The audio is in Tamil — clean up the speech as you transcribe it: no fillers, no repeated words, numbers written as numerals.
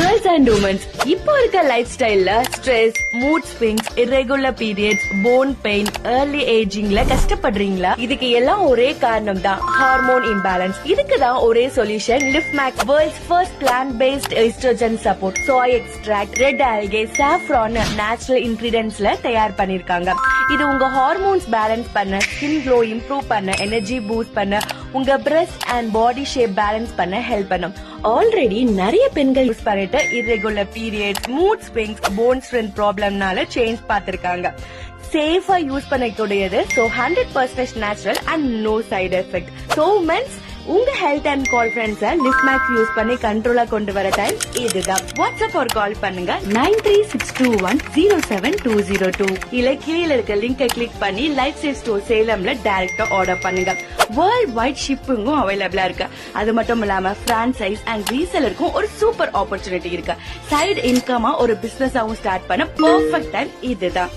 கேர்ள்ஸ் அண்ட் உமன்ஸ் இப்போ இருக்க லைஃப் ஸ்டைல்ல stress, mood swings, irregular periods, bone pain, early ஏஜிங்ல கஷ்டப்படுறீங்களா? இதுக்கு எல்லாம் ஒரே காரணம் தான் ஹார்மோன் இம்பேலன்ஸ். இதுக்கு தான் ஒரே solution Lifmax, world's first plant based estrogen support. Soy extract, red algae, saffron natural இன்கிரிடியன்ட்ஸ்ல தயார் பண்ணிருக்காங்க. இது உங்க ஹார்மோன்ஸ் பேலன்ஸ் பண்ண, ஸ்கின் க்ளோ இம்ப்ரூவ் பண்ண, எனர்ஜி பூஸ்ட் பண்ண, உங்க breast and body shape balance பண்ண ஹெல்ப் பண்ணும். ஆல்ரெடி நிறைய பெண்கள் யூஸ் பண்ணிட்டு irregular periods, mood swings, bone strength ப்ராப்ளம்னால சேஞ்ச் பார்த்திருக்காங்க. சேஃபா யூஸ் பண்ணக்கூடியது. So 100% natural and no side effect. So men's, உங்க ஹெல்த் அண்ட் கான்ஃபிடன்ஸ் லிஃப்மேக்ஸ் யூஸ் பண்ணி கண்ட்ரோலா கொண்டு வர டைம் இதுதான். வாட்ஸ்அப் ஒரு கால் பண்ணுங்க 9362107202. இல்ல கீழே இருக்க லிங்கை கிளிக் பண்ணி லைஃப் ஸ்டைல் ஸ்டோர் சேலம்ல டைரக்டா ஆர்டர் பண்ணுங்க. வேர்ல்ட் வைட் ஷிப்பிங்கும் அவைலபிளா இருக்கு. அது மட்டும் இல்லாம பிரான்சைஸ் அண்ட் ரீசெலருக்கும் ஒரு சூப்பர் ஆப்பர்ச்சுனிட்டி இருக்கு. சைடு இன்கமா ஒரு பிசினஸாவும் ஸ்டார்ட் பண்ண பெர்ஃபெக்ட் டைம் இதுதான்.